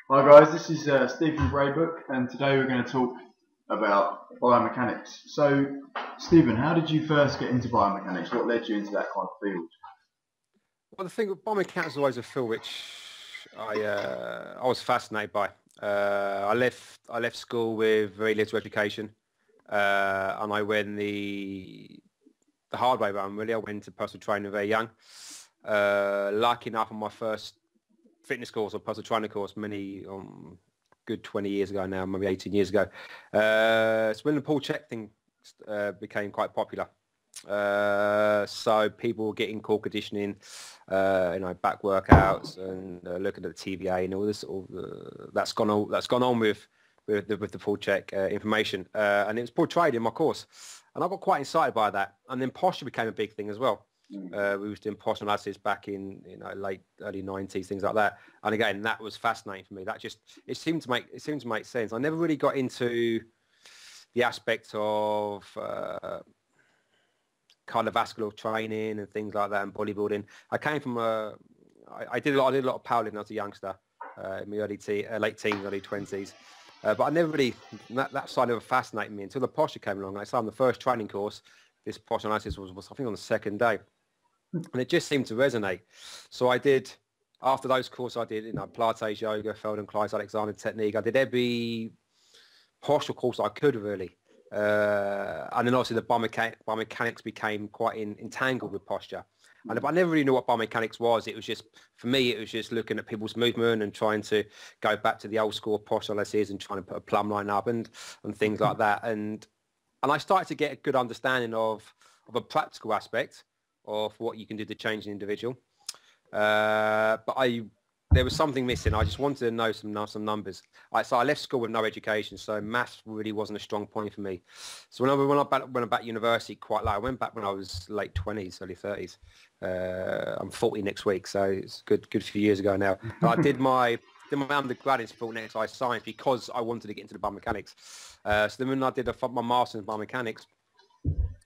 Hi guys, this is Steve from Braybrook, and today we're going to talk about biomechanics. So, Stephen, how did you first get into biomechanics? What led you into that kind of field? Well, the thing with biomechanics is always a field which I was fascinated by. I left school with very little education, and I went the hard way around. Really, I went into personal training very young. Lucky enough, on my first fitness course or personal training course, many good 20 years ago now, maybe 18 years ago. It's when the Paul Check thing became quite popular. So people were getting core conditioning, back workouts and looking at the TVA and all this. That's gone on with the full check information, and it was portrayed in my course, and I got quite excited by that. And then posture became a big thing as well. We was doing posture analysis back in late early 90s, things like that. And again, that was fascinating for me. That just it seemed to make sense. I never really got into the aspect of cardiovascular training and things like that and bodybuilding. I came from I did a lot of powerlifting when I was a youngster, in my late teens, early 20s. But I never really, that side never fascinated me until the posture came along. I started on the first training course. This posture analysis was I think on the second day. And it just seemed to resonate. So after those courses, I did, Pilates, yoga, Feldenkrais, Alexander technique. I did every posture course I could really. And then obviously the biomechanics became quite entangled with posture. And if I never really knew what biomechanics was, it was just, for me, it was just looking at people's movement and trying to go back to the old school posture analysis and trying to put a plumb line up and things like that. And I started to get a good understanding of a practical aspect of what you can do to change an individual. But there was something missing. I just wanted to know some numbers. So I left school with no education, so maths really wasn't a strong point for me. So when I went back to university quite late, I went back when I was late 20s, early 30s. I'm 40 next week, so it's good few years ago now. And I did my undergrad in sport and exercise science because I wanted to get into the biomechanics. So then when I did my master's in biomechanics,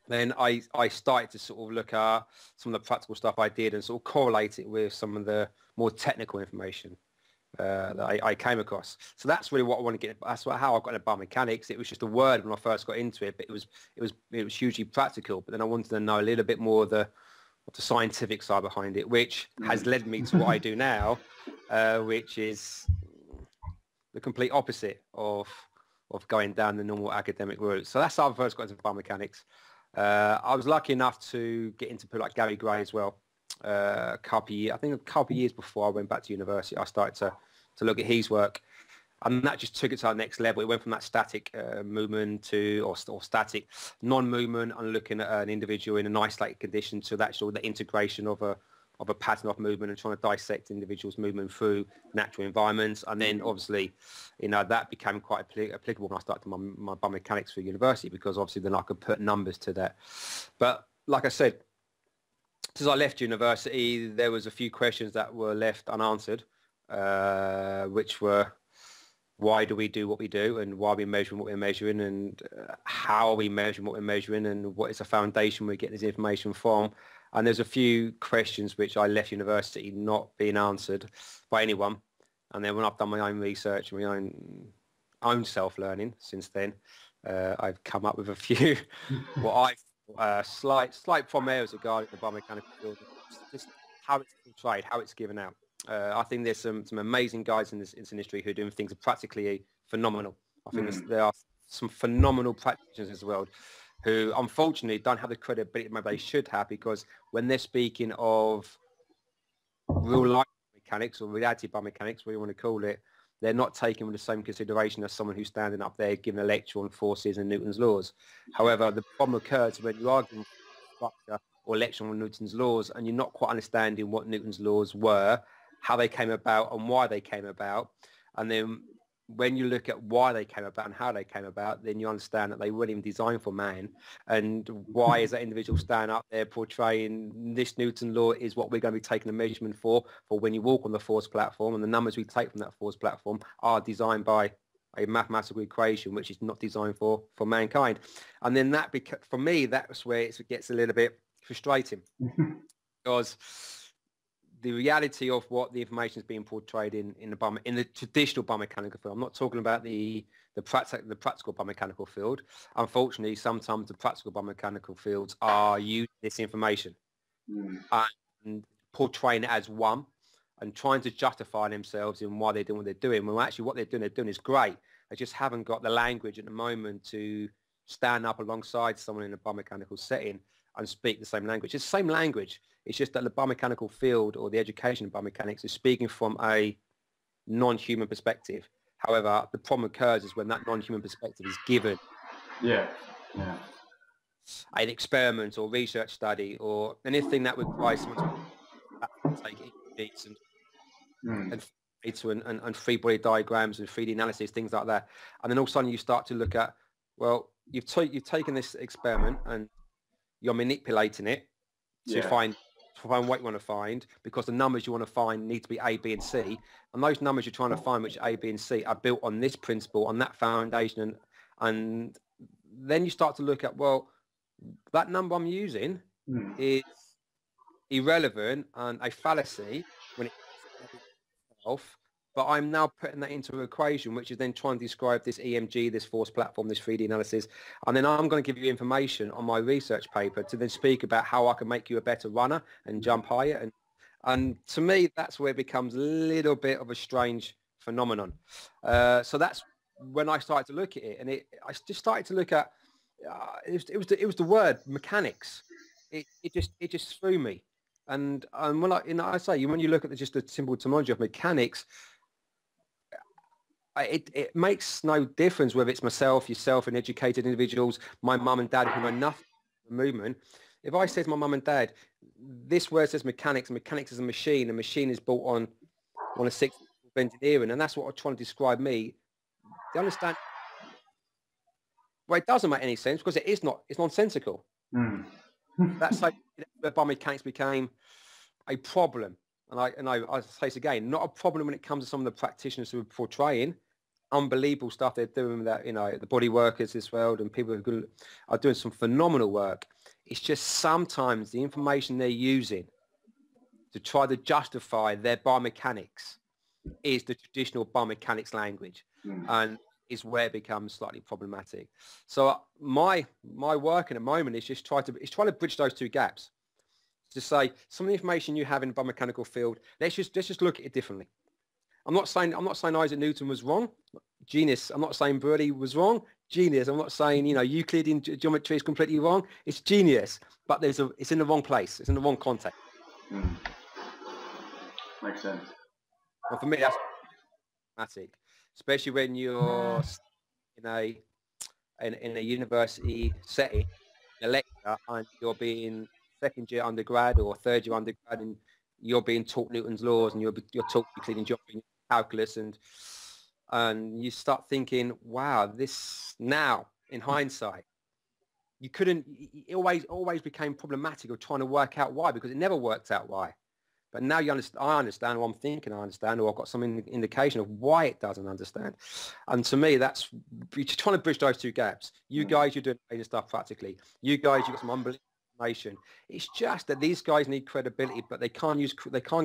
then I started to sort of look at some of the practical stuff I did and sort of correlate it with some of the more technical information that I came across. So that's really what I want to get. That's how I got into biomechanics. It was just a word when I first got into it, but it was hugely practical. But then I wanted to know a little bit more of the scientific side behind it, which has led me to what I do now, which is the complete opposite of going down the normal academic route. So that's how I first got into biomechanics. I was lucky enough to get into people like Gary Gray as well. I think a couple of years before I went back to university, I started to look at his work, and that just took it to our next level. It went from that static movement or static non-movement and looking at an individual in an isolated condition to that sort of the integration of a pattern of movement and trying to dissect individuals' movement through natural environments. And then obviously, that became quite applicable when I started my biomechanics for university, because obviously then I could put numbers to that. But like I said, since I left university, there was a few questions that were left unanswered, which were, why do we do what we do, and why are we measuring what we're measuring, and how are we measuring what we're measuring, and what is the foundation we get this information from? And there's a few questions which I left university not being answered by anyone. And then when I've done my own research and my own self-learning since then, I've come up with a few what I slight problems regarding the biomechanical field, just how it's portrayed, how it's given out. I think there's some amazing guys in this industry who are doing things practically phenomenal. I think there are some phenomenal practitioners in this world who unfortunately don't have the credibility maybe they should have, because when they're speaking of real life mechanics or reality biomechanics, what you want to call it, they're not taken with the same consideration as someone who's standing up there giving a lecture on forces and Newton's laws. However, the problem occurs when you are giving structure or lecture on Newton's laws and you're not quite understanding what Newton's laws were, how they came about and why they came about. And then when you look at why they came about and how they came about, then you understand that they weren't even designed for man. And why is that individual standing up there portraying this Newton law is what we're going to be taking a measurement for when you walk on the force platform, and the numbers we take from that force platform are designed by a mathematical equation which is not designed for mankind. And then for me, that's where it gets a little bit frustrating because the reality of what the information is being portrayed in the traditional biomechanical field. I'm not talking about the practical biomechanical field. Unfortunately, sometimes the practical biomechanical fields are using this information and portraying it as one and trying to justify themselves in why they're doing what they're doing. Well, actually, what they're doing is great. They just haven't got the language at the moment to stand up alongside someone in a biomechanical setting and speak the same language. It's the same language. It's just that the biomechanical field or the education of biomechanics is speaking from a non-human perspective. However, the problem occurs is when that non-human perspective is given Yeah. an experiment or research study or anything that requires someone to take EEGs and free body diagrams and 3D analysis, things like that. And then all of a sudden you start to look at, well, you've taken this experiment and you're manipulating it to find what you want to find, because the numbers you want to find need to be A, B, and C. And those numbers you're trying to find, which A, B, and C, are built on this principle, on that foundation. And then you start to look at, well, that number I'm using is irrelevant and a fallacy when it's itself, but I'm now putting that into an equation, which is then trying to describe this EMG, this force platform, this 3D analysis. And then I'm going to give you information on my research paper to then speak about how I can make you a better runner and jump higher. And to me, that's where it becomes a little bit of a strange phenomenon. So that's when I started to look at it. And I just started to look at, it was the word mechanics. It just threw me. And when I say, when you look at just the simple terminology of mechanics, it makes no difference whether it's myself, yourself, and educated individuals, my mum and dad who know nothing about the movement. If I say to my mum and dad, this word says mechanics, and mechanics is a machine is built on a sixth of engineering, and that's what I'm trying to describe me. They understand? Well, it doesn't make any sense because it's nonsensical. That's how biomechanics became a problem. And I say this again, not a problem when it comes to some of the practitioners who are portraying unbelievable stuff they're doing, that, the body workers this world and people who are doing some phenomenal work. It's just sometimes the information they're using to try to justify their biomechanics is the traditional biomechanics language and is where it becomes slightly problematic. So my work at the moment is just trying to bridge those two gaps. To say some of the information you have in the biomechanical field, let's just look at it differently. I'm not saying Isaac Newton was wrong, genius. I'm not saying Birdie was wrong, genius. I'm not saying Euclidean geometry is completely wrong. It's genius, but it's in the wrong place. It's in the wrong context. Makes sense. And for me, that's problematic, especially when you're in a university setting, a lecture, and you're being second year undergrad or third year undergrad, and you're being taught Newton's laws, and you're taught Euclidean geometry, calculus, and you start thinking, wow, this now in hindsight, it always became problematic of trying to work out why, because it never worked out why. But now I understand what I'm thinking, I understand, or I've got some indication of why it doesn't understand. And to me, you're just trying to bridge those two gaps. You guys, you're doing amazing stuff practically. You guys, you've got some unbelievable information. It's just that these guys need credibility, but they can't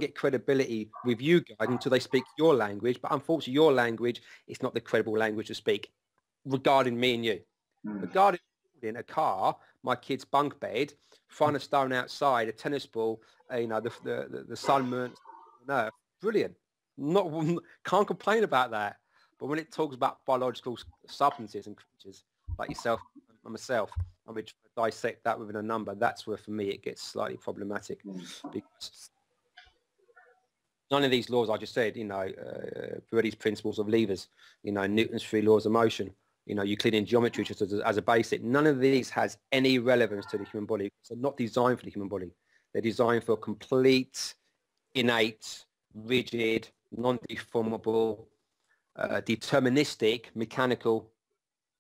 get credibility with you guys until they speak your language. But unfortunately, your language is not the credible language to speak regarding me and you. Regarding in a car, my kid's bunk bed, throwing a stone outside, a tennis ball, the sun, moon, and earth. Brilliant. Can't complain about that. But when it talks about biological substances and creatures like yourself and myself, and we try to dissect that within a number, that's where for me it gets slightly problematic, because none of these laws I just said, Brady's principles of levers, Newton's 3 laws of motion, Euclidean geometry just as a basic, none of these has any relevance to the human body. They're not designed for the human body. They're designed for complete, innate, rigid, non-deformable, deterministic, mechanical,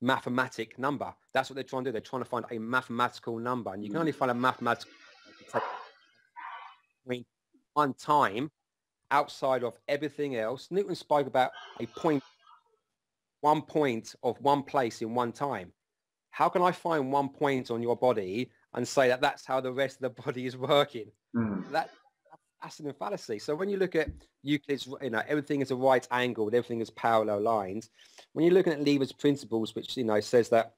mathematic number. That's what they're trying to do. They're trying to find a mathematical number, and you can only find a mathematical number one time outside of everything else. Newton spoke about one point of one place in one time. How can I find one point on your body and say that that's how the rest of the body is working? That's That's an fallacy. So when you look at Euclid's, everything is a right angle, everything is parallel lines. When you're looking at Lever's principles, which, says that,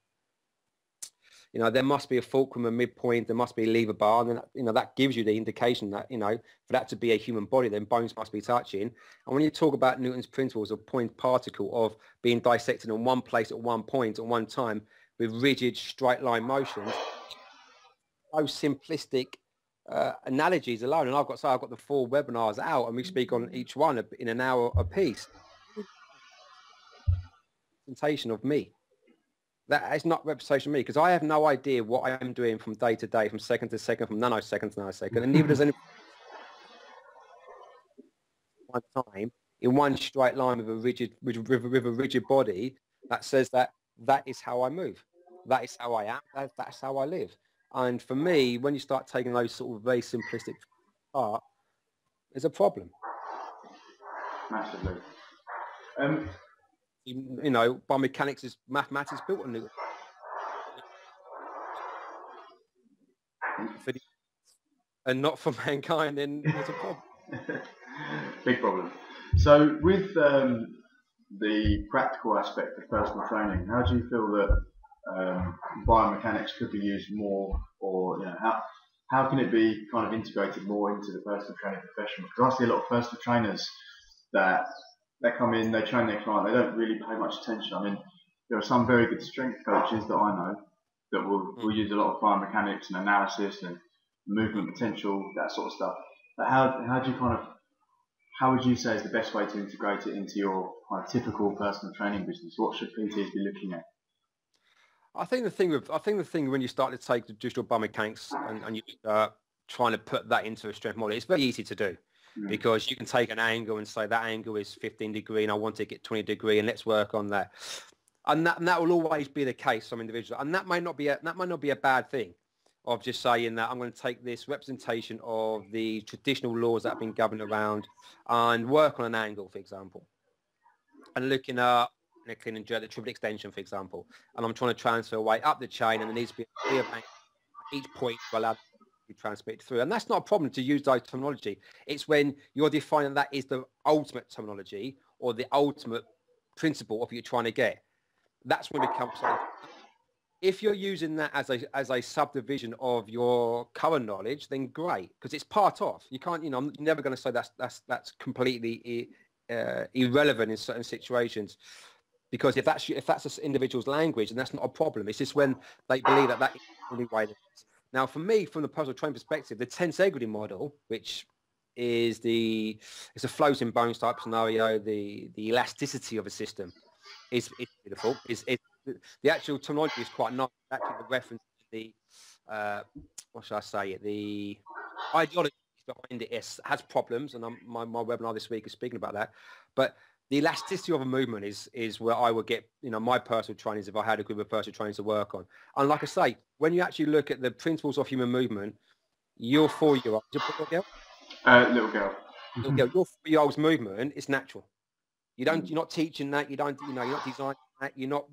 there must be a fulcrum, a midpoint, there must be a lever bar, and then, that gives you the indication that, for that to be a human body, then bones must be touching. And when you talk about Newton's principles of point particle, of being dissected in one place at one point at one time with rigid straight line motions, those simplistic analogies alone, and I've got the 4 webinars out, and we speak on each one in an hour a piece. Presentation of me. That is not representation of me, because I have no idea what I am doing from day to day, from second to second, from nanosecond to nanosecond, and neither does any one time in one straight line with a rigid body that says that is how I move, that is how I am, that's how I live. And for me, when you start taking those sort of very simplistic apart, there's a problem. Massively. Biomechanics is mathematics built on Newton. And not for mankind, then there's a problem. Big problem. So with the practical aspect of personal training, how do you feel that biomechanics could be used more, or how can it be kind of integrated more into the personal training profession? Because I see a lot of personal trainers that come in, they train their client, they don't really pay much attention. I mean, there are some very good strength coaches that I know that will use a lot of biomechanics and analysis and movement potential, that sort of stuff. But how would you say is the best way to integrate it into your kind of typical personal training business? What should PTs be looking at? I think the thing when you start to take the digital biomechanics and you trying to put that into a strength model, it's very easy to do. Because you can take an angle and say that angle is 15 degree and I want to get 20 degree and let's work on that. And that will always be the case, some individuals. And that might not be a bad thing, of just saying that I'm going to take this representation of the traditional laws that have been governed around and work on an angle, for example. And looking at a clean and jerk, the triple extension, for example. And I'm trying to transfer away up the chain, and there needs to be a clear angle at each point to allow you transmit it through. And that's not a problem to use that terminology. It's when you're defining that is the ultimate terminology or the ultimate principle of what you're trying to get. That's when it becomes something. If you're using that as a subdivision of your current knowledge, then great, because it's part of. You can't, I'm never going to say that's completely irrelevant in certain situations, because if that's an individual's language, then that's not a problem. It's just when they believe that is the only way. Now, for me, from the personal training perspective, the tensegrity model, which is it's a floating bones type scenario, the elasticity of a system is beautiful. The actual terminology is quite nice. Actually, the reference to the what should I say? The ideology behind it has problems, and my webinar this week is speaking about that. But the elasticity of a movement is where I would get, my personal trainings if I had a group of personal trainers to work on. And like I say, when you actually look at the principles of human movement, your 4-year-old, little girl, your 4-year-old's movement is natural. You're not teaching that. You're not designing that. You're not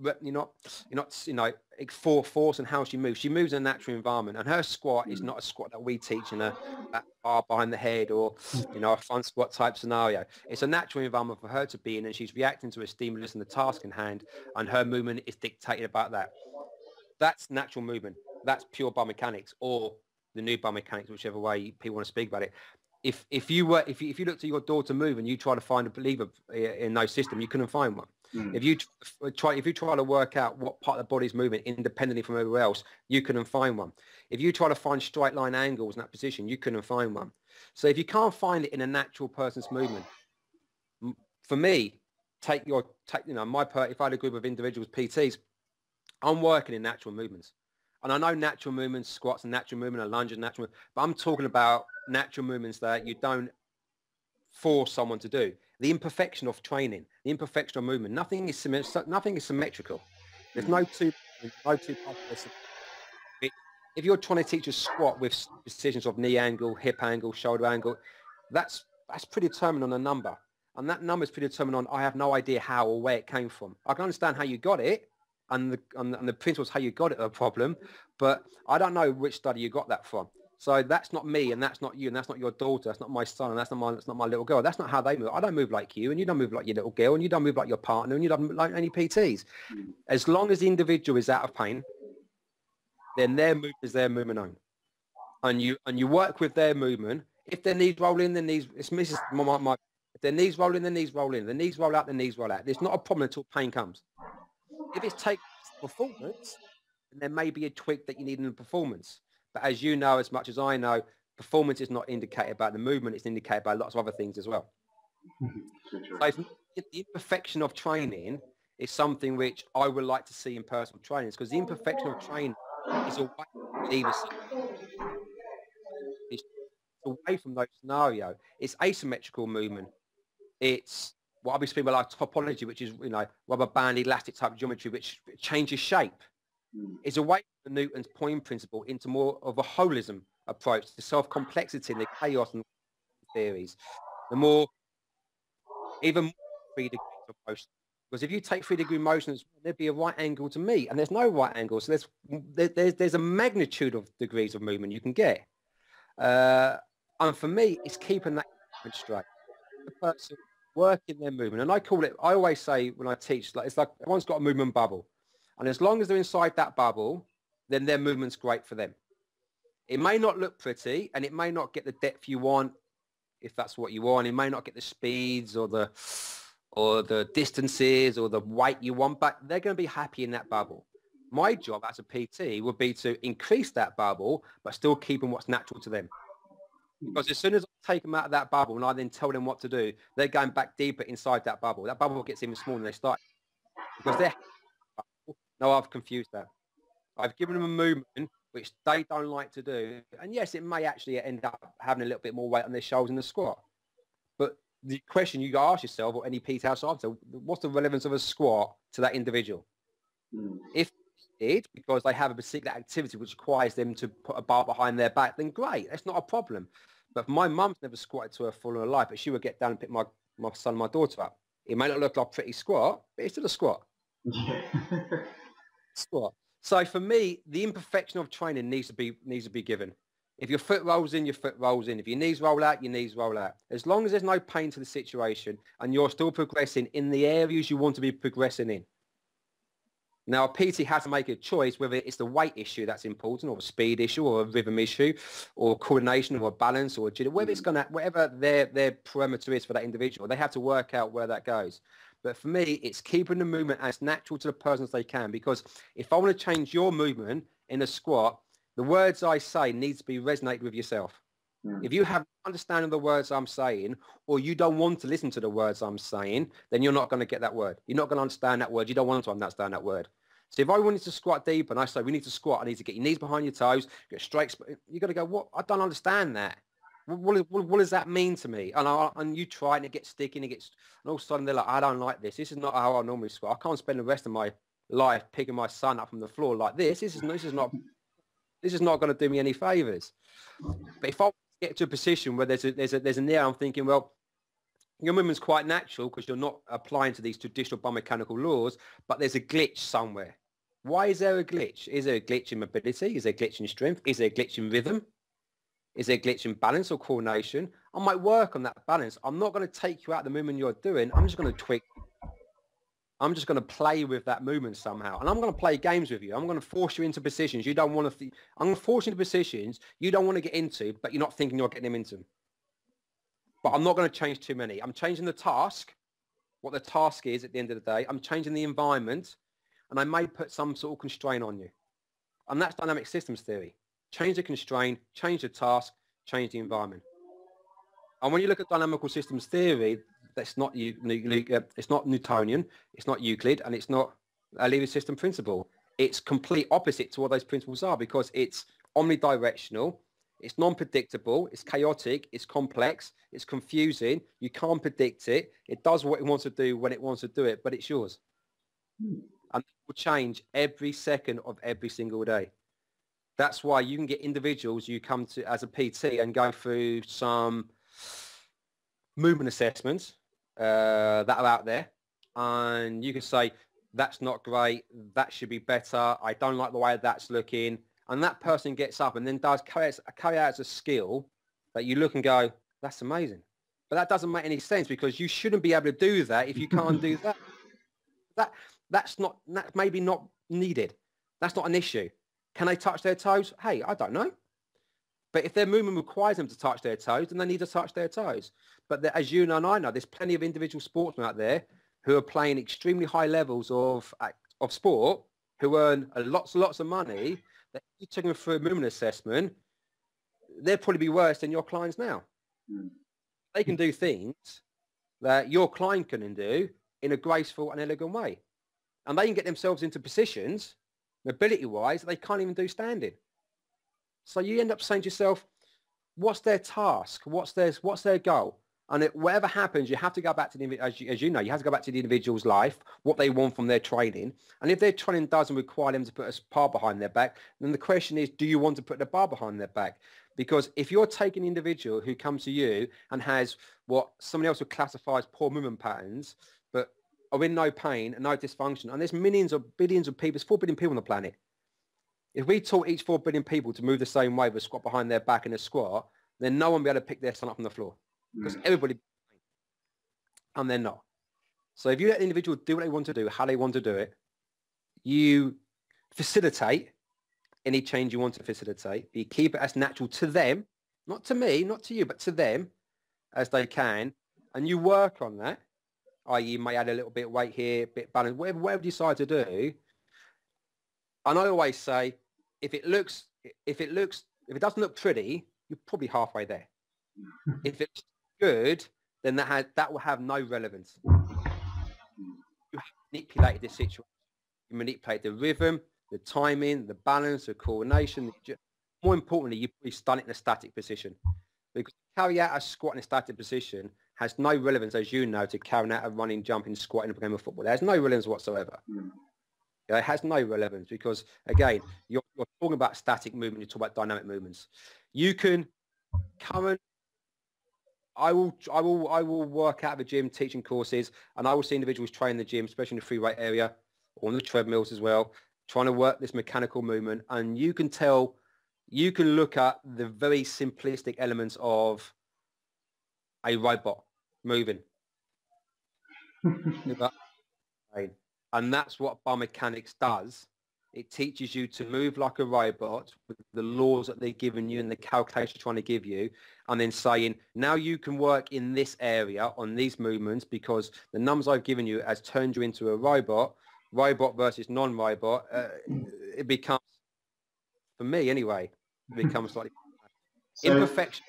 force and how she moves. She moves in a natural environment, and her squat is not a squat that we teach in a bar behind the head or a front squat type scenario. It's a natural environment for her to be in, and she's reacting to a stimulus and the task in hand, and her movement is dictated about that. That's natural movement. That's pure biomechanics, or the new biomechanics, whichever way people want to speak about it. If you looked at your daughter move and you try to find a believer in no system, you couldn't find one. If you try to work out what part of the body is moving independently from everywhere else, you couldn't find one. If you try to find straight line angles in that position, you couldn't find one. So if you can't find it in a natural person's movement, for me, if I had a group of individuals, PTs, I'm working in natural movements. And I know natural movements, squats and natural movement, a lunge and natural movement, but I'm talking about natural movements that you don't force someone to do. The imperfection of training, the imperfection of movement, nothing is symmetrical. There's no two parts. If you're trying to teach a squat with decisions of knee angle, hip angle, shoulder angle, that's predetermined on a number. And that number is predetermined on, I have no idea how or where it came from. I can understand how you got it, and the principles how you got it are a problem, but I don't know which study you got that from. So that's not me, and that's not you, and that's not your daughter, that's not my son, and that's not my little girl. That's not how they move. I don't move like you, and you don't move like your little girl, and you don't move like your partner, and you don't move like any PTs. As long as the individual is out of pain, then their movement is their movement own. And you work with their movement. If their knees roll in, their knees, if their knees roll in, their knees roll in. The knees roll out, the knees roll out. There's not a problem until pain comes. If it's taken performance, then there may be a tweak that you need in the performance. But as you know, as much as I know, performance is not indicated by the movement. It's indicated by lots of other things as well. So the imperfection of training is something which I would like to see in personal training, because the imperfection of training is away from those scenarios. It's asymmetrical movement. It's what I'll be speaking about, like topology, which is, rubber band elastic type geometry, which changes shape. It's away from the Newton's point principle into more of a holism approach to self-complexity and the chaos and theories. The more, even more 3 degrees of motion. Because if you take 3-degree motions, there'd be a right angle to meet, and there's no right angle. So there's a magnitude of degrees of movement you can get. And for me, it's keeping that straight. The person working their movement, and I always say when I teach, it's like everyone's got a movement bubble, and as long as they're inside that bubble, then their movement's great for them. It may not look pretty, and it may not get the depth you want, if that's what you want. It may not get the speeds or the distances or the weight you want, but they're going to be happy in that bubble. My job as a PT would be to increase that bubble, but still keeping what's natural to them. Because as soon as I take them out of that bubble and I then tell them what to do, they're going back deeper inside that bubble. That bubble gets even smaller than they start. Because they're... No, I've confused that. I've given them a movement which they don't like to do. And yes, it may actually end up having a little bit more weight on their shoulders in the squat. But the question you got to ask yourself, or any PT outside, what's the relevance of a squat to that individual? If it, because they have a particular activity which requires them to put a bar behind their back, then great, that's not a problem. But my mum's never squatted to her full in her life, but she would get down and pick my son and my daughter up. It may not look like a pretty squat, but it's still a squat. Squat. So for me, the imperfection of training needs to be given. If your foot rolls in, your foot rolls in. If your knees roll out, your knees roll out. As long as there's no pain to the situation and you're still progressing in the areas you want to be progressing in. Now, a PT has to make a choice whether it's the weight issue that's important, or a speed issue, or a rhythm issue, or coordination, or a balance, or agility, whatever their parameter is for that individual. They have to work out where that goes. But for me, it's keeping the movement as natural to the person as they can, because if I want to change your movement in a squat, the words I say need to be resonated with yourself. If you have understanding of the words I'm saying, or you don't want to listen to the words I'm saying, then you're not going to get that word. You're not going to understand that word. You don't want to understand that word. So if I wanted to squat deep and I say, we need to squat, I need to get your knees behind your toes, get straight, you're going to go, what? I don't understand that. What does that mean to me? And you try and it gets sticky and and all of a sudden they're like, I don't like this. This is not how I normally squat. I can't spend the rest of my life picking my son up from the floor like this. This is not going to do me any favors. But if I get to a position where there's an area I'm thinking, well, your movement's quite natural because you're not applying to these traditional biomechanical laws, but there's a glitch somewhere. Why is there a glitch? Is there a glitch in mobility? Is there a glitch in strength? Is there a glitch in rhythm? Is there a glitch in balance or coordination? I might work on that balance. I'm not going to take you out of the movement you're doing. I'm just going to tweak. I'm just going to play with that movement somehow. And I'm going to play games with you. I'm going to force you into positions you don't want to... I'm going to force you into positions you don't want to get into, but you're not thinking you're getting them into. But I'm not going to change too many. I'm changing the task, what the task is at the end of the day. I'm changing the environment, and I may put some sort of constraint on you. And that's dynamic systems theory. Change the constraint, change the task, change the environment. And when you look at dynamical systems theory, that's not it's not Newtonian, it's not Euclid, and it's not a linear system principle. It's complete opposite to what those principles are, because it's omnidirectional, it's non-predictable, it's chaotic, it's complex, it's confusing, you can't predict it, it does what it wants to do when it wants to do it, but it's yours. And it will change every second of every single day. That's why you can get individuals you come to as a PT and go through some movement assessments that are out there, and you can say, that's not great, that should be better, I don't like the way that's looking, and that person gets up and then does carry out as a skill that you look and go, that's amazing. But that doesn't make any sense, because you shouldn't be able to do that if you can't do that. That's maybe not needed. That's not an issue. Can they touch their toes? Hey, I don't know. But if their movement requires them to touch their toes, then they need to touch their toes. But as you know and I know, there's plenty of individual sportsmen out there who are playing extremely high levels of sport, who earn lots and lots of money, that if you took them through a movement assessment, they'd probably be worse than your clients now. They can do things that your client can do in a graceful and elegant way. And they can get themselves into positions, mobility-wise, they can't even do standing. So you end up saying to yourself, what's their task? What's their goal? And whatever happens, you have to go back to the, as you know, you have to go back to the individual's life, what they want from their training. And if their training doesn't require them to put a bar behind their back, then the question is, do you want to put the bar behind their back? Because if you're taking an individual who comes to you and has what somebody else would classify as poor movement patterns, but are in no pain and no dysfunction, and there's millions or billions of people, there's 4 billion people on the planet. If we taught each 4 billion people to move the same way with a squat behind their back and a squat, then no one will be able to pick their son up from the floor, because everybody, and they're not. So if you let the individual do what they want to do, how they want to do it, you facilitate any change you want to facilitate. You keep it as natural to them, not to me, not to you, but to them as they can. And you work on that, i.e. you may add a little bit of weight here, a bit balance, whatever you decide to do. And I always say, if it doesn't look pretty, you're probably halfway there. If it's good, then that will have no relevance. You have manipulated the situation. You manipulate the rhythm, the timing, the balance, the coordination. More importantly, you've done it in a static position. Because to carry out a squat in a static position has no relevance, as you know, to carrying out a running, jumping, squat in a game of football. It has no relevance whatsoever. It has no relevance because, again, you're talking about static movement, you talk about dynamic movements. You can come and I will work out of the gym teaching courses, and I will see individuals train in the gym, especially in the free weight area or on the treadmills as well, trying to work this mechanical movement. And you can look at the very simplistic elements of a robot moving. And that's what biomechanics does. It teaches you to move like a robot with the laws that they're giving you and the calculations trying to give you, and then saying, now you can work in this area on these movements because the numbers I've given you has turned you into a robot versus non-robot. It becomes, for me anyway, it becomes slightly imperfection.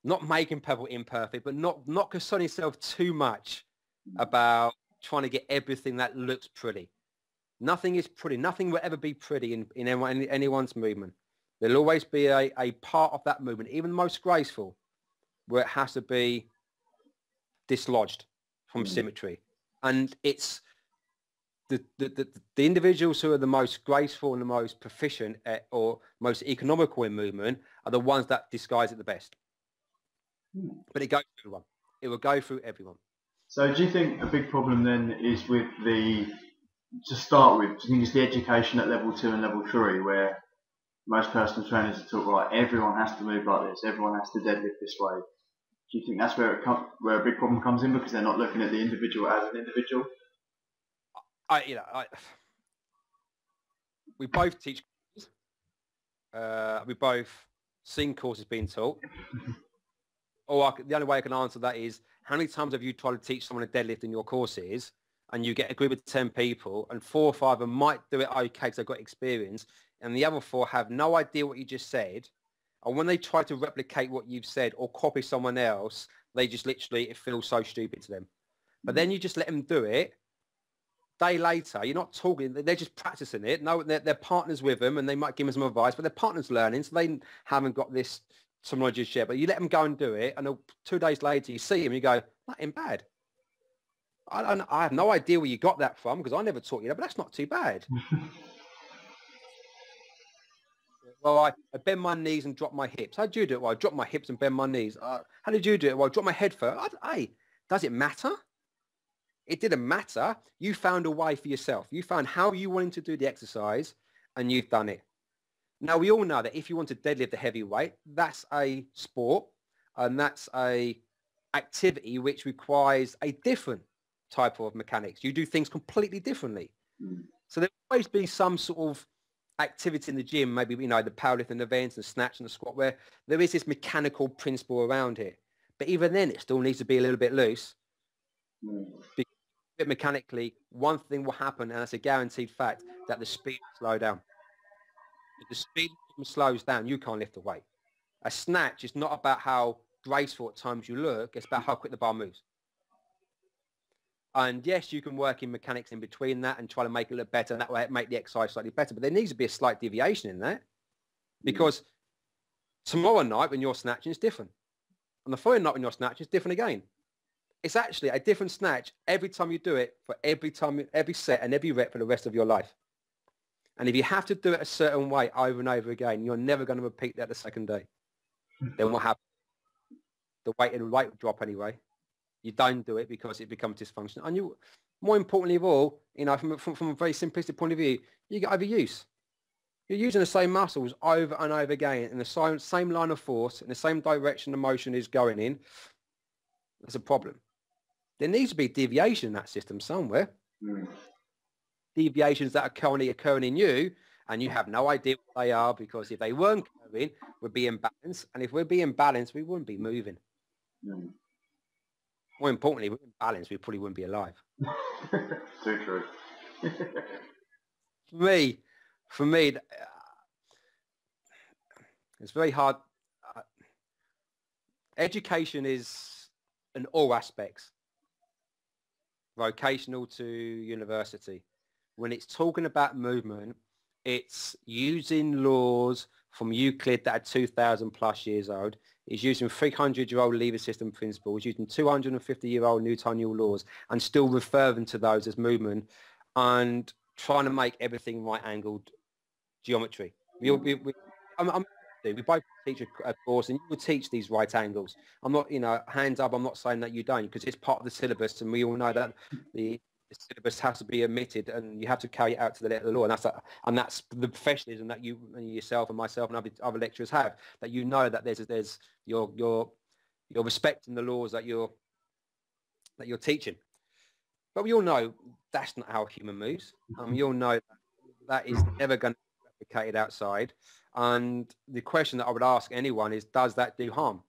Not making people imperfect, but not concerning yourself too much about trying to get everything that looks pretty. Nothing is pretty. Nothing will ever be pretty in anyone's movement. There'll always be a part of that movement, even the most graceful, where it has to be dislodged from symmetry. And it's the individuals who are the most graceful and the most proficient or most economical in movement are the ones that disguise it the best. But it goes through everyone. It will go through everyone. So do you think a big problem then is with to start with, do you think it's the education at level 2 and level 3 where most personal trainers are taught, right, everyone has to move like this, everyone has to deadlift this way. Do you think that's where a big problem comes in because they're not looking at the individual as an individual? We both teach courses. We both seen courses being taught. The only way I can answer that is, how many times have you tried to teach someone a deadlift in your courses and you get a group of 10 people and 4 or 5 of them might do it okay because they've got experience and the other 4 have no idea what you just said, and when they try to replicate what you've said or copy someone else, they just literally, it feels so stupid to them. But then you just let them do it. Day later, you're not talking, they're just practicing it. No, they're partners with them and they might give them some advice, but their partner's learning, so they haven't got this some knowledge yet. But you let them go and do it, and 2 days later you see them and you go, that ain't bad. I have no idea where you got that from because I never taught you that, but that's not too bad. Well, I bend my knees and drop my hips. How did you do it? Well, I drop my hips and bend my knees. How did you do it? Well, I drop my head first. Hey, does it matter? It didn't matter. You found a way for yourself. You found how you wanted to do the exercise and you've done it. Now, we all know that if you want to deadlift a heavy weight, that's a sport and that's a activity which requires a different type of mechanics. You do things completely differently. So there'll always be some sort of activity in the gym, maybe, you know, the powerlifting events, the snatch and the squat, where there is this mechanical principle around it. But even then, it still needs to be a little bit loose. Because mechanically, one thing will happen, and it's a guaranteed fact, that the speed will slow down. If the speed slows down, you can't lift a weight. A snatch is not about how graceful at times you look, it's about how quick the bar moves. And yes, you can work in mechanics in between that and try to make it look better, and that way make the exercise slightly better. But there needs to be a slight deviation in that, because tomorrow night when you're snatching, it's different. And the following night when you're snatching, it's different again. It's actually a different snatch every time you do it, for every set and every rep for the rest of your life. And if you have to do it a certain way over and over again, you're never going to repeat that the second day. Then what happens? The weight will drop anyway. You don't do it because it becomes dysfunctional. And you, more importantly of all, you know, from a very simplistic point of view, you get overuse. You're using the same muscles over and over again in the same line of force, in the same direction the motion is going in. That's a problem. There needs to be deviation in that system somewhere. Deviations that are currently occurring in you, and you have no idea what they are, because if they weren't occurring, we'd be in balance. And if we'd be in balance, we wouldn't be moving. More importantly, we're in balance, we probably wouldn't be alive. Too true. For me, it's very hard. Education is in all aspects, vocational to university. When it's talking about movement, it's using laws from Euclid that are 2,000 plus years old. It's using 300-year-old lever system principles, using 250-year-old Newtonian laws, and still referring to those as movement, and trying to make everything right-angled geometry. We both teach a course, and you will teach these right angles. I'm not, you know, hands up, I'm not saying that you don't, because it's part of the syllabus, and we all know that the syllabus has to be omitted, and you have to carry it out to the letter of the law, and that's the professionalism that you and yourself and myself and other lecturers have, that you know that there's you're respecting the laws that you're teaching. But we all know that's not how a human moves. We all know that is never going to be replicated outside. And the question that I would ask anyone is, does that do harm?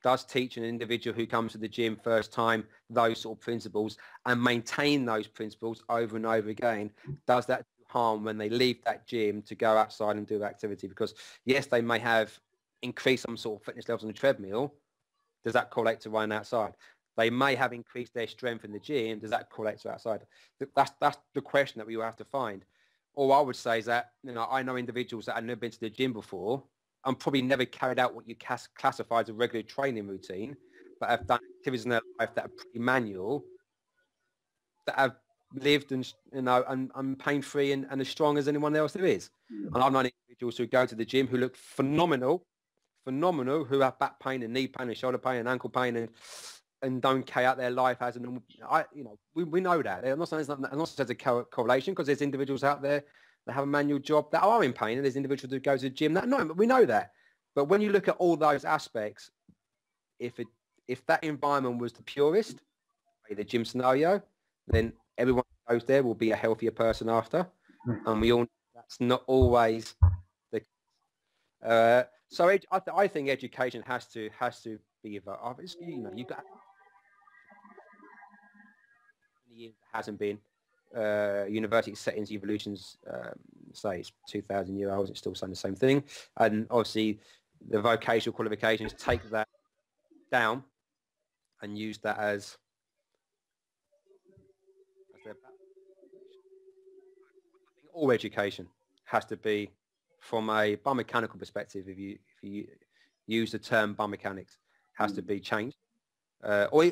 Does teach an individual who comes to the gym first time those sort of principles and maintain those principles over and over again, does that do harm when they leave that gym to go outside and do activity? Because yes, they may have increased some sort of fitness levels on the treadmill. Does that correlate to running outside? They may have increased their strength in the gym. Does that correlate to outside? That's the question that we will have to find. All I would say is that, you know, I know individuals that have never been to the gym before and probably never carried out what you classify as a regular training routine, but have done activities in their life that are pretty manual, that have lived and, you know, and pain-free and as strong as anyone else there is. And I've known individuals who go to the gym who look phenomenal, who have back pain and knee pain and shoulder pain and ankle pain and don't carry out their life as a normal. We know that. I'm not saying there's a correlation, because there's individuals out there that have a manual job that are in pain, and there's individuals who go to the gym that no, but we know that. But when you look at all those aspects, if that environment was the purest, the gym scenario, then everyone who goes there will be a healthier person after, and we all know that's not always the case. So I think education has to be evolved. You know, you've got years it hasn't been. University settings evolutions, say it's 2,000 years old, it's still saying the same thing. And obviously the vocational qualifications take that down and use that as all education has to be from a biomechanical perspective. If you use the term biomechanics, has to be changed, or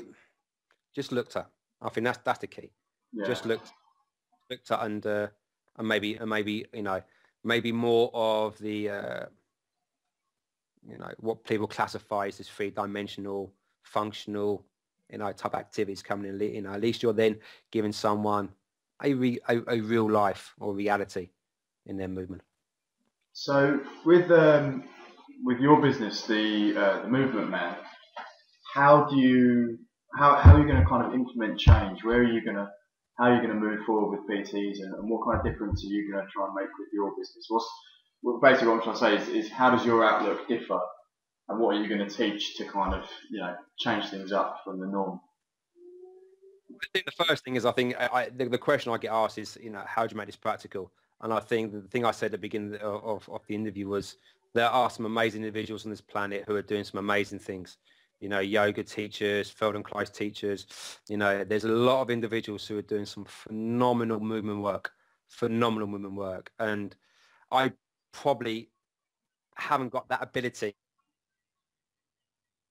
just looked at. I think that's the key. Yeah. Just looked at and maybe you know, maybe more of the you know, what people classify as this three-dimensional functional type activities coming in. At least you're then giving someone a real life or reality in their movement. So with your business, the Movement Man, how are you going to kind of implement change? How are you going to move forward with PTs, and what kind of difference are you going to try and make with your business? Basically what I'm trying to say is how does your outlook differ, and what are you going to teach to kind of change things up from the norm? I think the first thing is the question I get asked is how do you make this practical? And I think the thing I said at the beginning of the interview was there are some amazing individuals on this planet who are doing some amazing things. Yoga teachers, Feldenkrais teachers. There's a lot of individuals who are doing some phenomenal movement work. And I probably haven't got that ability.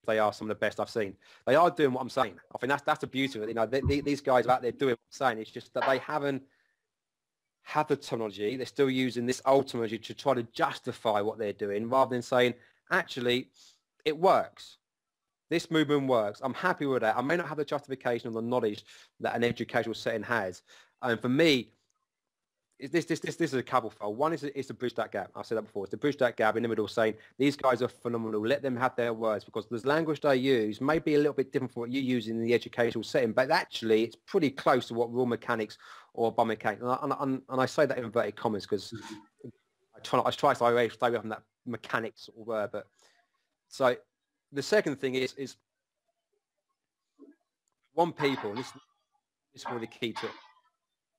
They are some of the best I've seen. They are doing what I'm saying. I think that's the beauty of it. These guys are out there doing what I'm saying. It's just that they haven't had the terminology. They're still using this old terminology to try to justify what they're doing rather than saying, actually, it works. This movement works. I'm happy with that. I may not have the justification or the knowledge that an educational setting has. And for me, this is a couple fold. One is to bridge that gap. I've said that before. It's to bridge that gap in the middle, saying these guys are phenomenal. Let them have their words, because the language they use may be a little bit different from what you use in the educational setting, but actually it's pretty close to what raw mechanics or biomechanics. And I say that in inverted commas because I try to stay away from that mechanics sort of word. But so the second thing is one people, and this is really key to it.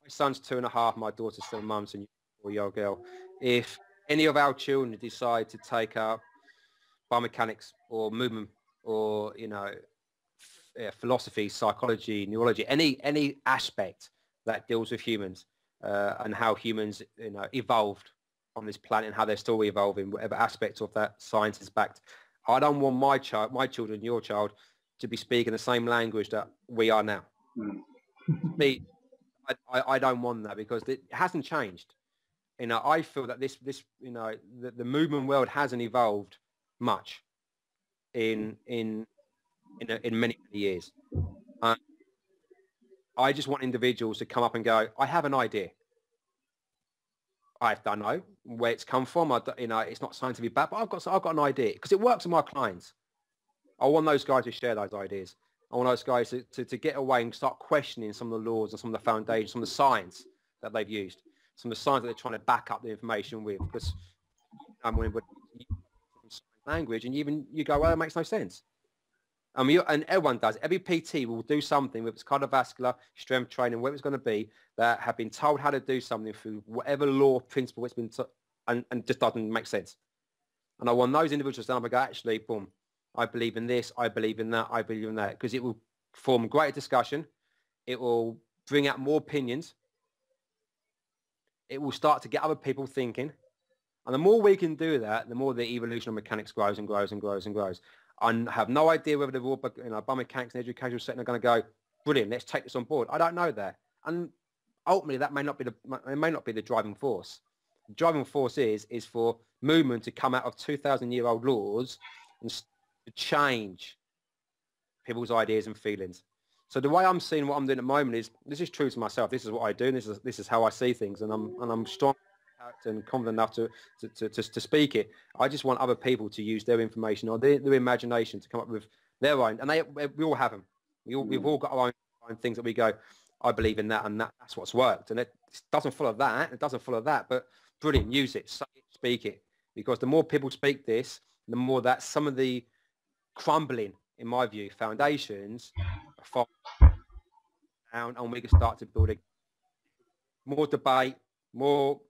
My son's 2.5, my daughter's 7 months, and you're a young girl. If any of our children decide to take up biomechanics or movement or, philosophy, psychology, neurology, any aspect that deals with humans and how humans, evolved on this planet and how they're still evolving, whatever aspect of that science is backed. I don't want my children, your child, to be speaking the same language that we are now. I don't want that, because it hasn't changed. I feel that the movement world hasn't evolved much in many years. I just want individuals to come up and go, I have an idea. I don't know where it's come from. It's not scientifically backed, but I've got an idea because it works with my clients. I want those guys to share those ideas. I want those guys to get away and start questioning some of the laws and some of the foundations, some of the science that they've used, some of the science that they're trying to back up the information with. Because language, and you go, well, it makes no sense. And everyone does. Every PT will do something with its cardiovascular, strength training, whatever it's going to be, that have been told how to do something through whatever law, principle it's been, and just doesn't make sense. And I want those individuals to stand up and go, actually, boom, I believe in this, I believe in that, I believe in that, because it will form greater discussion. It will bring out more opinions. It will start to get other people thinking. And the more we can do that, the more the evolution of mechanics grows and grows and grows and grows. I have no idea whether the raw biomechanics and educational setting are going to go, brilliant, let's take this on board. I don't know that. And ultimately, that may not be the driving force. The driving force is for movement to come out of 2,000-year-old laws and to change people's ideas and feelings. So the way I'm seeing what I'm doing at the moment is, this is true to myself. This is what I do. And this is how I see things. And I'm strong and confident enough to speak it. I just want other people to use their information or their imagination to come up with their own. And we all have them. We've all got our own things that we go, I believe in that, and that's what's worked. And it doesn't follow that. It doesn't follow that. But brilliant, use it, say it, speak it. Because the more people speak this, the more that some of the crumbling, in my view, foundations are down, and we can start to build more debate, more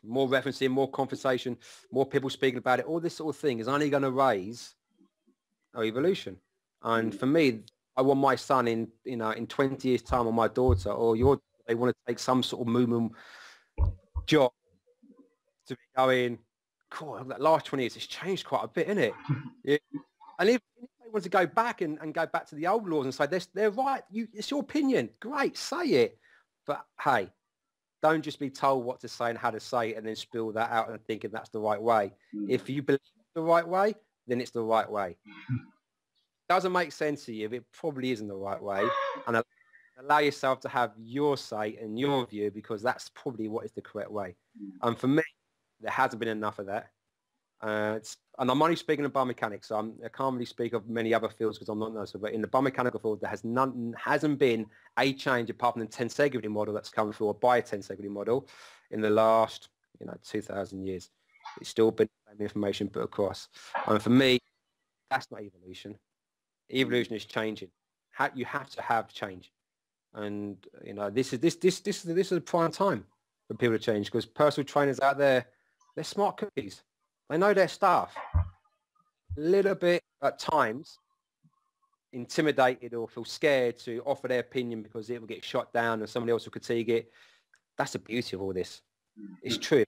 referencing, more conversation, more people speaking about it. All this sort of thing is only going to raise our evolution. And for me, I want my son in 20 years' time, or my daughter, or they want to take some sort of movement job to be going, cool, that last 20 years, it's changed quite a bit, isn't it? Yeah. And if they want to go back and go back to the old laws and say, they're right, it's your opinion, great, say it. But hey, don't just be told what to say and how to say it and then spill that out and thinking that's the right way. If you believe it's the right way, then it's the right way. doesn't make sense to you, it probably isn't the right way. And allow yourself to have your say and your view, because that's probably what is the correct way. And for me, there hasn't been enough of that. And I'm only speaking of biomechanics, so I can't really speak of many other fields because I'm not knowledgeable. But in the biomechanical field, there hasn't been a change apart from the tensegrity model that's come through, or biotensegrity model, in the last 2,000 years. It's still been the same information put across. And for me, that's not evolution. Evolution is changing. You have to have change, and this is a prime time for people to change, because personal trainers out there, they're smart cookies. They know their stuff. A little bit at times intimidated or feel scared to offer their opinion because it will get shot down and somebody else will critique it. That's the beauty of all this. It's true.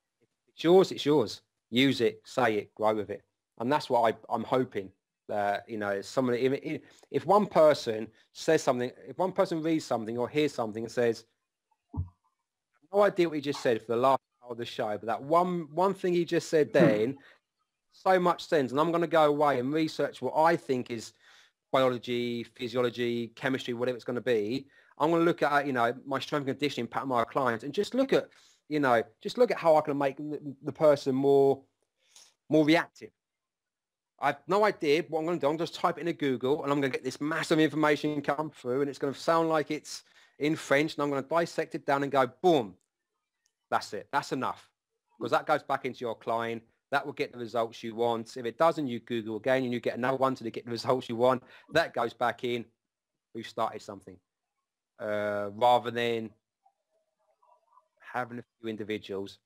It's yours. It's yours. Use it, say it, grow with it. And that's what I'm hoping that, somebody, if one person says something, if one person reads something or hears something and says, no idea what he just said for the last hour of the show, but that one thing he just said then, so much sense, and I'm going to go away and research what I think is biology, physiology, chemistry, whatever it's going to be. I'm going to look at, my strength and conditioning pattern, my clients, and just look at, how I can make the person more reactive. I have no idea what I'm going to do. I'm just type it into Google, and I'm going to get this massive information come through, and it's going to sound like it's in French, and I'm going to dissect it down and go, boom, that's it. That's enough, because that goes back into your client. That will get the results you want. If it doesn't, you Google again and you get another one to get the results you want. That goes back in. We've started something. Rather than having a few individuals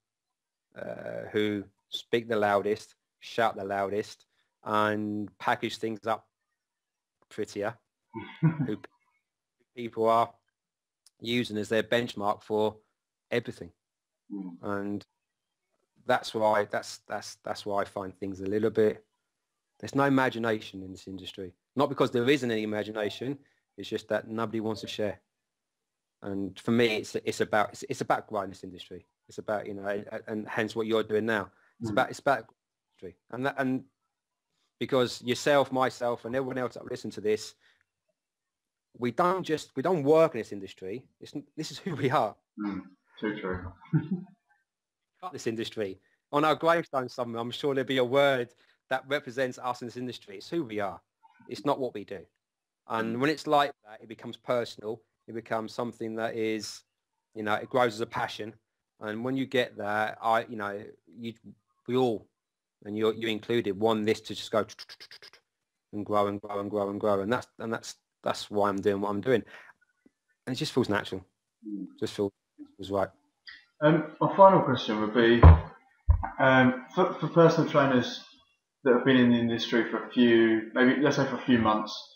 who speak the loudest, shout the loudest, and package things up prettier, who people are using as their benchmark for everything. And that's why I find things a little bit, there's no imagination in this industry. Not because there isn't any imagination, it's just that nobody wants to share. And for me, it's about growing this industry. It's about, and hence what you're doing now. It's about industry. And because yourself, myself, and everyone else that listen to this, we don't work in this industry. This is who we are. Too true. This industry. On our gravestone somewhere, I'm sure there'll be a word that represents us in this industry. It's who we are. It's not what we do. And when it's like that, it becomes personal. It becomes something that is, it grows as a passion. And when you get that, we all, and you included, want this to just go and grow and grow and grow and grow. And that's why I'm doing what I'm doing. And it just feels natural. Just feels right. My final question would be, for personal trainers that have been in the industry for a few months,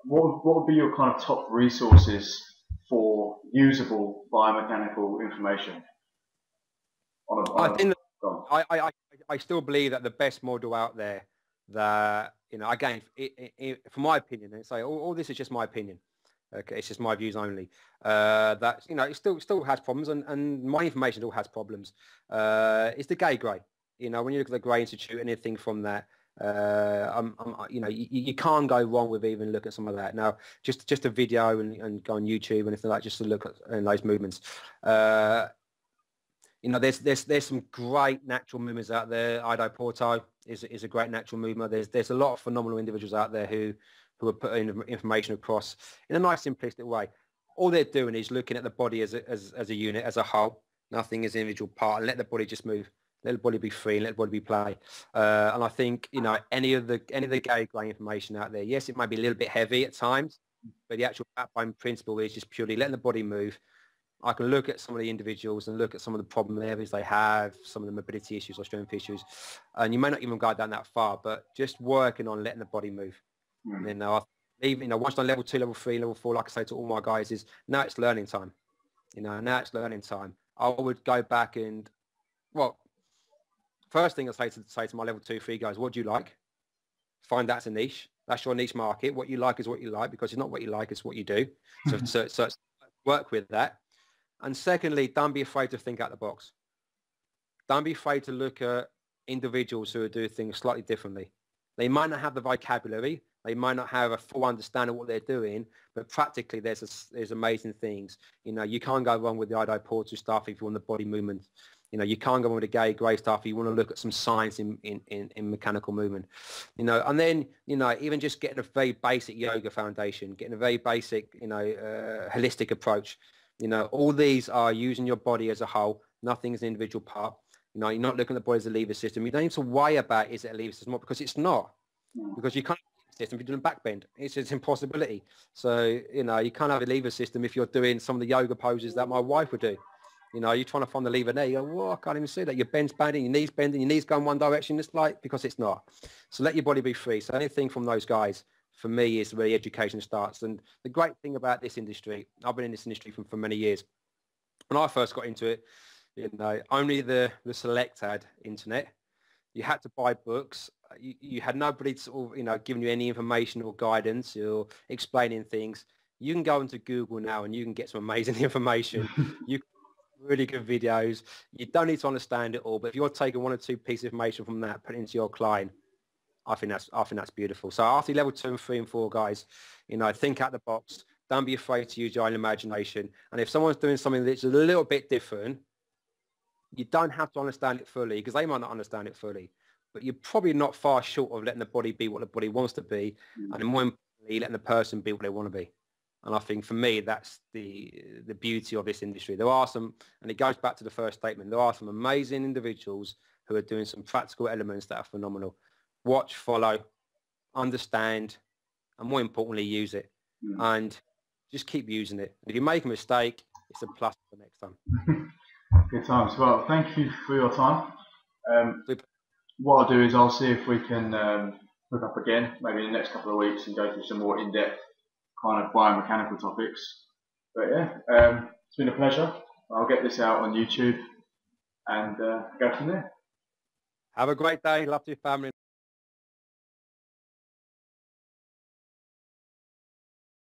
what would be your kind of top resources for usable biomechanical information? I still believe that the best model out there, that, again, from my opinion, and say all this is just my opinion. Okay, it's just my views only. That it still has problems, and my information still has problems. It's the gay grey. When you look at the Grey Institute, anything from that, you can't go wrong with even looking at some of that. Now, just a video and go on YouTube and anything like that, just to look at those movements. There's some great natural movements out there. Ido Porto is a great natural mover. There's a lot of phenomenal individuals out there who are putting information across in a nice simplistic way. All they're doing is looking at the body as a unit, as a whole, nothing as an individual part, and let the body just move. Let the body be free and let the body be play. And I think, any of the gay grey information out there, yes, it might be a little bit heavy at times, but the actual backbone principle is just purely letting the body move. I can look at some of the individuals and look at some of the problem areas they have, some of the mobility issues or strength issues. And you may not even go down that far, but just working on letting the body move. And then once on level 2, level 3, level 4, like I say to all my guys, is now it's learning time. Now it's learning time. I would go back and, first thing I say to my level 2, 3 guys, what do you like? Find that's a niche. That's your niche market. What you like is what you like, because it's not what you like, it's what you do. So work with that. And secondly, don't be afraid to think out the box. Don't be afraid to look at individuals who are doing things slightly differently. They might not have the vocabulary, They might not have a full understanding of what they're doing, but practically there's amazing things. You know, you can't go wrong with the Ido Portal stuff if you want the body movement. You know, you can't go wrong with the Gay Gray stuff if you want to look at some science in mechanical movement. You know, and then, you know, even just getting a very basic yoga foundation, getting a very basic, you know, holistic approach. You know, all these are using your body as a whole. Nothing is an individual part. You know, you're not looking at the body as a lever system. You don't need to worry about is it a lever system, because it's not. Because you can't have a system if you're doing back bend. It's an impossibility. So, you know, you can't have a lever system if you're doing some of the yoga poses that my wife would do. You know, you're trying to find the lever there. You go, well, I can't even see that. Your ben's bending, your knees going one direction. It's like, because it's not. So let your body be free. So anything from those guys, for me, is where the education starts. And the great thing about this industry, I've been in this industry for many years. When I first got into it, you know, only the select had internet. You had to buy books. You had nobody sort of, you know, giving you any information or guidance or explaining things. You can go into Google now and you can get some amazing information. You can really good videos. You don't need to understand it all, but if you're taking one or two pieces of information from that, put it into your client, I think that's beautiful. So after level 2 and 3 and 4, guys, you know, think out the box. Don't be afraid to use your own imagination. And if someone's doing something that's a little bit different, you don't have to understand it fully, because they might not understand it fully, but you're probably not far short of letting the body be what the body wants to be, and more importantly, letting the person be what they want to be. And I think for me, that's the beauty of this industry. There are some, and it goes back to the first statement, there are some amazing individuals who are doing some practical elements that are phenomenal. Watch, follow, understand, and more importantly, use it. And just keep using it. If you make a mistake, it's a plus for the next time. Good times. Well, thank you for your time. What I'll do is I'll see if we can hook up again, maybe in the next couple of weeks, and go through some more in-depth kind of biomechanical topics. But yeah, it's been a pleasure. I'll get this out on YouTube and go from there. Have a great day. Love to your family.